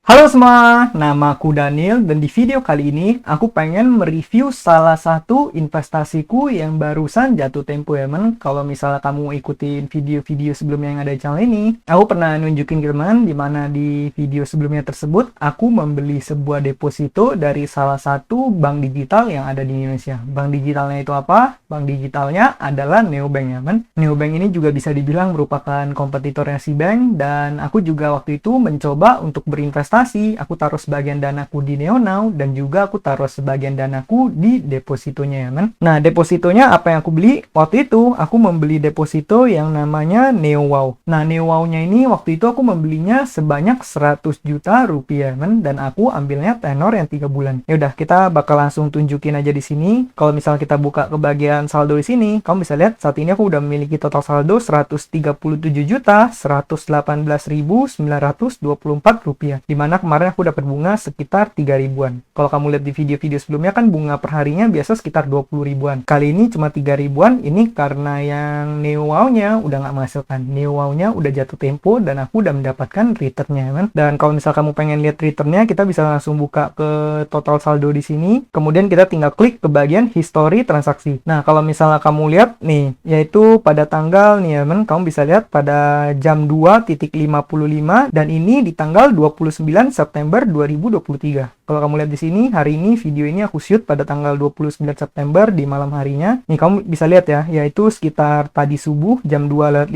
Halo semua, nama aku Daniel dan di video kali ini aku pengen mereview salah satu investasiku yang barusan jatuh tempo ya men. Kalau misalnya kamu ikutin video-video sebelumnya yang ada di channel ini, aku pernah nunjukin ke teman dimana di video sebelumnya tersebut aku membeli sebuah deposito dari salah satu bank digital yang ada di Indonesia. Bank digitalnya itu apa? Bank digitalnya adalah Neobank ya men. Neobank ini juga bisa dibilang merupakan kompetitornya si bank dan aku juga waktu itu mencoba untuk berinvestasi. Aku taruh sebagian danaku di NeoNow dan juga aku taruh sebagian danaku di depositonya ya men. Nah, depositonya apa yang aku beli? Waktu itu aku membeli deposito yang namanya NeoWow. Nah, NeoWow-nya ini waktu itu aku membelinya sebanyak 100 juta rupiah men, dan aku ambilnya tenor yang 3 bulan. Ya udah, kita bakal langsung tunjukin aja di sini. Kalau misal kita buka ke bagian saldo di sini, kamu bisa lihat saat ini aku udah memiliki total saldo 137.118.924 rupiah. Dimana kemarin aku dapat bunga sekitar 3 ribuan. Kalau kamu lihat di video-video sebelumnya kan bunga perharinya biasa sekitar 20 ribuan. Kali ini cuma 3 ribuan, ini karena yang NeoWow-nya udah nggak menghasilkan. NeoWow-nya udah jatuh tempo dan aku udah mendapatkan return-nya kan. Dan kalau misal kamu pengen lihat return-nya, kita bisa langsung buka ke total saldo di sini. Kemudian kita tinggal klik ke bagian history transaksi. Nah, kalau misalnya kamu lihat nih, yaitu pada tanggal nih ya men, kamu bisa lihat pada jam 2.55 dan ini di tanggal 29 September 2023. Kalau kamu lihat di sini, hari ini video ini aku shoot pada tanggal 29 September di malam harinya. Nih kamu bisa lihat ya, yaitu sekitar tadi subuh jam 2.55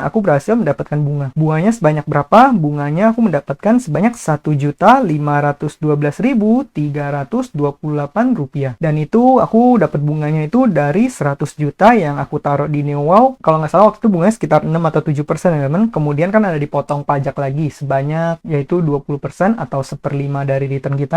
aku berhasil mendapatkan bunga. Bunganya sebanyak berapa? Bunganya aku mendapatkan sebanyak 1.512.328 rupiah. Dan itu aku dapat bunganya itu dari 100 juta yang aku taruh di NeoWow. Kalau nggak salah waktu itu bunganya sekitar 6 atau 7% ya teman. Kemudian kan ada dipotong pajak lagi sebanyak yaitu 20% atau 1/5 dari return kita.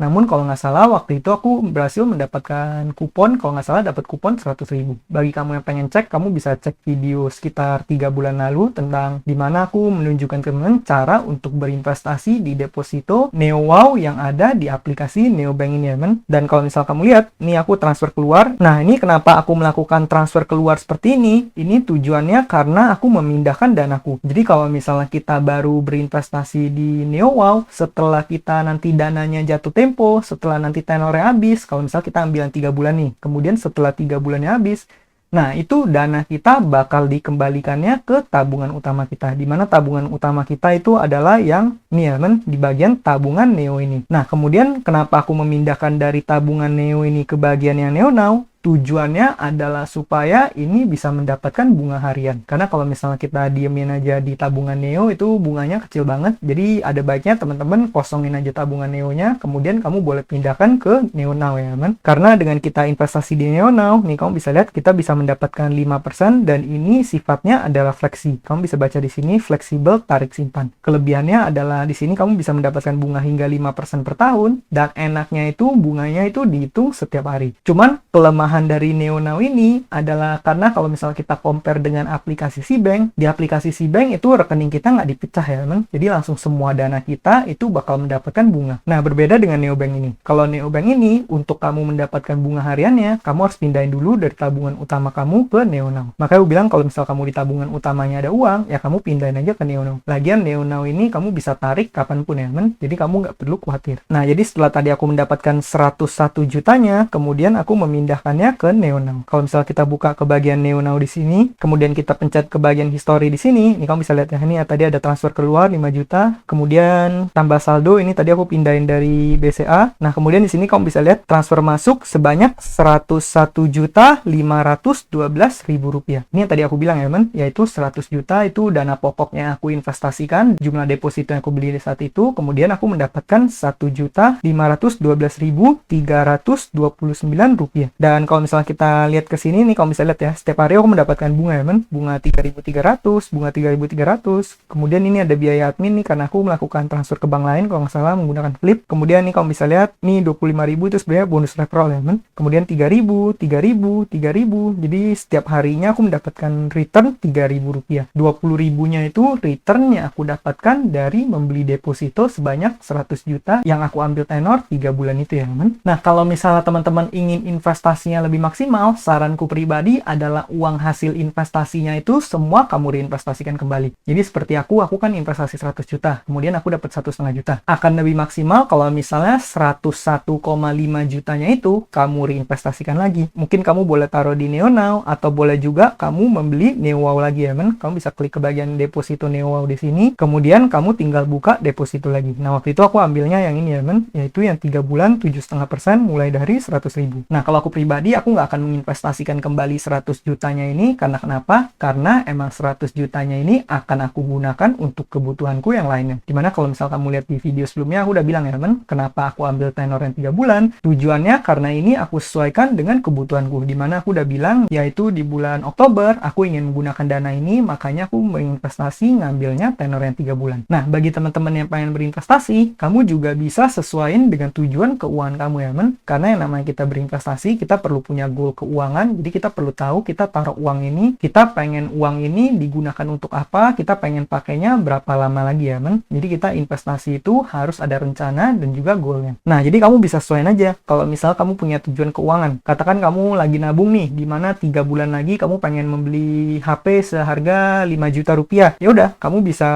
Namun kalau nggak salah waktu itu aku berhasil mendapatkan kupon, kalau nggak salah dapat kupon 100 ribu. Bagi kamu yang pengen cek, kamu bisa cek video sekitar 3 bulan lalu tentang dimana aku menunjukkan ke teman cara untuk berinvestasi di deposito NeoWow yang ada di aplikasi Neobank ini ya men. Dan kalau misal kamu lihat, nih aku transfer keluar. Nah, ini kenapa aku melakukan transfer keluar seperti ini? Ini tujuannya karena aku memindahkan danaku. Jadi kalau misalnya kita baru berinvestasi di NeoWow, setelah kita nanti dananya jatuh tempo, setelah nanti tenornya habis, kalau misal kita ambil 3 bulan nih, kemudian setelah 3 bulannya habis, nah itu dana kita bakal dikembalikannya ke tabungan utama kita, dimana tabungan utama kita itu adalah yang nih ya men, di bagian tabungan Neo ini. Nah kemudian kenapa aku memindahkan dari tabungan Neo ini ke bagian yang NeoNow? Tujuannya adalah supaya ini bisa mendapatkan bunga harian. Karena kalau misalnya kita diemin aja di tabungan Neo, itu bunganya kecil banget. Jadi ada baiknya teman-teman kosongin aja tabungan Neo-nya, kemudian kamu boleh pindahkan ke NeoNow ya teman. Karena dengan kita investasi di NeoNow, nih kamu bisa lihat kita bisa mendapatkan 5% dan ini sifatnya adalah fleksi. Kamu bisa baca di sini fleksibel tarik simpan. Kelebihannya adalah di sini kamu bisa mendapatkan bunga hingga 5% per tahun dan enaknya itu bunganya itu dihitung setiap hari. Cuman kelemahan dari NeoNow ini adalah karena kalau misalnya kita compare dengan aplikasi Sibank, di aplikasi Sibank itu rekening kita nggak dipecah ya teman. Jadi langsung semua dana kita itu bakal mendapatkan bunga. Nah berbeda dengan Neobank ini. Kalau Neobank ini untuk kamu mendapatkan bunga hariannya, kamu harus pindahin dulu dari tabungan utama kamu ke NeoNow. Makanya aku bilang kalau misal kamu di tabungan utamanya ada uang, ya kamu pindahin aja ke NeoNow. Lagian NeoNow ini kamu bisa tarik kapanpun ya teman. Jadi kamu nggak perlu khawatir. Nah jadi setelah tadi aku mendapatkan 101 jutanya, kemudian aku memindahkannya ke NeoNow. Kalau misalnya kita buka ke bagian NeoNow di sini, kemudian kita pencet ke bagian history di sini, ini kamu bisa lihat ya, ini tadi ada transfer keluar 5 juta, kemudian tambah saldo, ini tadi aku pindahin dari BCA. Nah, kemudian di sini kamu bisa lihat transfer masuk sebanyak 101.512.000 rupiah. Ini yang tadi aku bilang ya, men, yaitu 100 juta itu dana pokoknya aku investasikan, jumlah deposito yang aku beli di saat itu, kemudian aku mendapatkan 1.512.329 rupiah. Dan kalau misalnya kita lihat ke sini nih, kalau bisa lihat ya, setiap hari aku mendapatkan bunga ya men, bunga 3.300, bunga 3.300. Kemudian ini ada biaya admin nih karena aku melakukan transfer ke bank lain kalau nggak salah menggunakan Flip. Kemudian nih kamu bisa lihat nih 25.000 itu sebenarnya bonus referral ya men. Kemudian 3.000, 3.000, 3.000. Jadi setiap harinya aku mendapatkan return 3.000 rupiah. 20.000-nya itu returnnya aku dapatkan dari membeli deposito sebanyak 100 juta yang aku ambil tenor 3 bulan itu ya men. Nah kalau misalnya teman-teman ingin investasinya yang lebih maksimal, saranku pribadi adalah uang hasil investasinya itu semua kamu reinvestasikan kembali. Jadi seperti aku kan investasi 100 juta, kemudian aku dapat 1,5 juta. Akan lebih maksimal kalau misalnya 101,5 jutanya itu kamu reinvestasikan lagi. Mungkin kamu boleh taruh di NeoNow, atau boleh juga kamu membeli NeoWow lagi ya, men. Kamu bisa klik ke bagian deposito NeoWow di sini, kemudian kamu tinggal buka deposito lagi. Nah, waktu itu aku ambilnya yang ini ya, men, yaitu yang 3 bulan 7,5% mulai dari 100.000. Nah, kalau aku pribadi, aku nggak akan menginvestasikan kembali 100 jutanya ini, karena kenapa? Karena emang 100 jutanya ini akan aku gunakan untuk kebutuhanku yang lainnya. Dimana kalau misal kamu lihat di video sebelumnya, aku udah bilang ya, men, kenapa aku ambil tenor yang 3 bulan? Tujuannya karena ini aku sesuaikan dengan kebutuhanku. Dimana aku udah bilang, yaitu di bulan Oktober, aku ingin menggunakan dana ini, makanya aku berinvestasi ngambilnya tenor yang 3 bulan. Nah, bagi teman-teman yang pengen berinvestasi, kamu juga bisa sesuaiin dengan tujuan keuangan kamu ya, men. Karena yang namanya kita berinvestasi, kita perlu punya goal keuangan, jadi kita perlu tahu kita taruh uang ini, kita pengen uang ini digunakan untuk apa, kita pengen pakainya berapa lama lagi ya, men. Jadi kita investasi itu harus ada rencana dan juga goalnya. Nah, jadi kamu bisa sesuaiin aja. Kalau misal kamu punya tujuan keuangan, katakan kamu lagi nabung nih, di mana 3 bulan lagi kamu pengen membeli HP seharga 5 juta rupiah. Ya udah, kamu bisa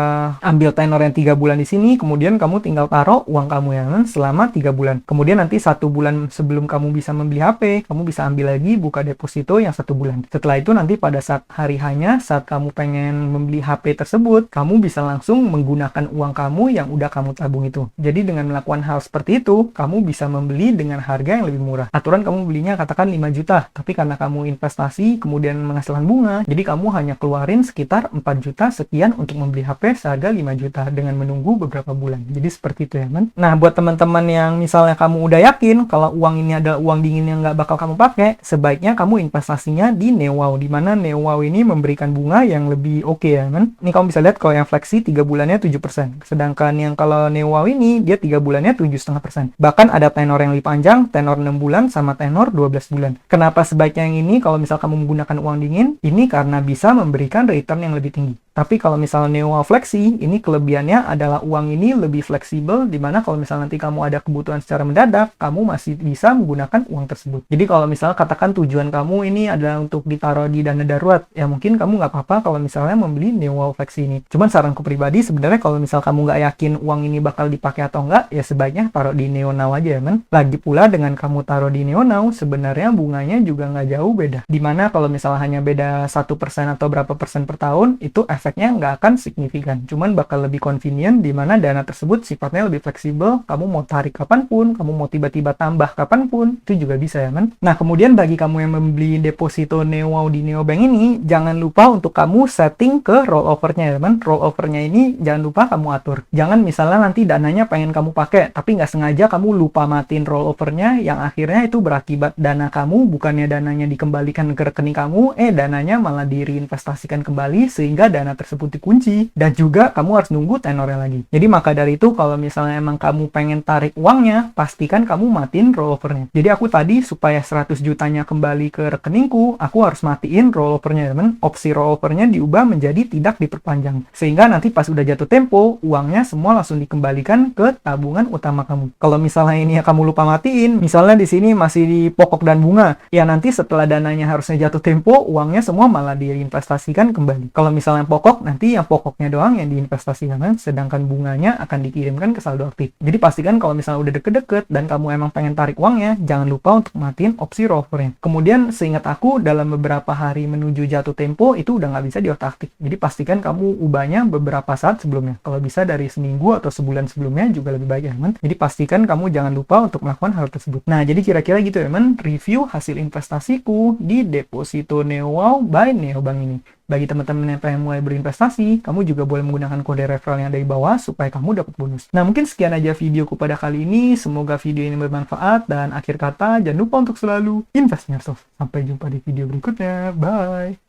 ambil tenor yang 3 bulan di sini, kemudian kamu tinggal taruh uang kamu ya, men, selama 3 bulan. Kemudian nanti 1 bulan sebelum kamu bisa membeli HP, kamu bisa ambil lagi, buka deposito yang 1 bulan. Setelah itu nanti pada saat hari hanya, saat kamu pengen membeli HP tersebut, kamu bisa langsung menggunakan uang kamu yang udah kamu tabung itu. Jadi dengan melakukan hal seperti itu, kamu bisa membeli dengan harga yang lebih murah. Aturan kamu belinya katakan 5 juta, tapi karena kamu investasi kemudian menghasilkan bunga, jadi kamu hanya keluarin sekitar 4 juta sekian untuk membeli HP seharga 5 juta dengan menunggu beberapa bulan. Jadi seperti itu ya, men. Nah, buat teman-teman yang misalnya kamu udah yakin kalau uang ini adalah uang dingin yang nggak bakal kamu pakai, sebaiknya kamu investasinya di NeoWow, di mana NeoWow ini memberikan bunga yang lebih oke ya, men. Ini kamu bisa lihat kalau yang Flexi 3 bulannya 7%. Sedangkan yang kalau NeoWow ini, dia 3 bulannya 7,5%. Bahkan ada tenor yang lebih panjang, tenor 6 bulan sama tenor 12 bulan. Kenapa sebaiknya yang ini kalau misal kamu menggunakan uang dingin? Ini karena bisa memberikan return yang lebih tinggi. Tapi kalau misalnya NeoWow Flexi, ini kelebihannya adalah uang ini lebih fleksibel, dimana kalau misalnya nanti kamu ada kebutuhan secara mendadak, kamu masih bisa menggunakan uang tersebut. Jadi kalau misalnya katakan tujuan kamu ini adalah untuk ditaruh di dana darurat, ya mungkin kamu nggak apa-apa kalau misalnya membeli NeoWow Flexi ini. Cuman saranku pribadi, sebenarnya kalau misal kamu nggak yakin uang ini bakal dipakai atau enggak, ya sebaiknya taruh di NeoNow aja ya, men. Lagi pula dengan kamu taruh di NeoNow, sebenarnya bunganya juga nggak jauh beda. Dimana kalau misalnya hanya beda 1% atau berapa persen per tahun, itu efeknya nggak akan signifikan. Cuman bakal lebih convenient, dimana dana tersebut sifatnya lebih fleksibel. Kamu mau tarik kapanpun, kamu mau tiba-tiba tambah kapanpun, itu juga bisa ya, men. Nah, kemudian bagi kamu yang membeli deposito NeoWow di Neobank ini, jangan lupa untuk kamu setting ke rollovernya ya, men. Rollovernya ini jangan lupa kamu atur. Jangan misalnya nanti dananya pengen kamu pakai, tapi nggak sengaja kamu lupa matiin rollovernya, yang akhirnya itu berakibat dana kamu bukannya dananya dikembalikan ke rekening kamu, dananya malah direinvestasikan kembali sehingga dana tersebut dikunci, dan juga kamu harus nunggu tenornya lagi. Jadi maka dari itu kalau misalnya emang kamu pengen tarik uangnya, pastikan kamu matiin rollovernya. Jadi aku tadi supaya 100 jutanya kembali ke rekeningku, aku harus matiin rollovernya, teman. Opsi rollovernya diubah menjadi tidak diperpanjang. Sehingga nanti pas udah jatuh tempo, uangnya semua langsung dikembalikan ke tabungan utama kamu. Kalau misalnya ini ya kamu lupa matiin, misalnya di sini masih di pokok dan bunga, ya nanti setelah dananya harusnya jatuh tempo, uangnya semua malah diinvestasikan kembali. Kalau misalnya pokok, nanti yang pokoknya doang yang diinvestasikan, sedangkan bunganya akan dikirimkan ke saldo aktif. Jadi pastikan kalau misalnya udah deket-deket dan kamu emang pengen tarik uangnya, jangan lupa untuk matiin opsi rollovernya. Kemudian seingat aku, dalam beberapa hari menuju jatuh tempo, itu udah nggak bisa diotak-atik. Jadi pastikan kamu ubahnya beberapa saat sebelumnya. Kalau bisa dari seminggu atau sebulan sebelumnya juga lebih baik ya, teman. Jadi pastikan kamu jangan lupa untuk melakukan hal tersebut. Nah, jadi kira-kira gitu ya, teman, review hasil investasiku di deposito NeoWow by Neobank ini. Bagi teman-teman yang pengen mulai berinvestasi, kamu juga boleh menggunakan kode referral yang ada di bawah supaya kamu dapat bonus. Nah, mungkin sekian aja videoku pada kali ini. Semoga video ini bermanfaat, dan akhir kata, jangan lupa untuk selalu invest in yourself. Sampai jumpa di video berikutnya. Bye!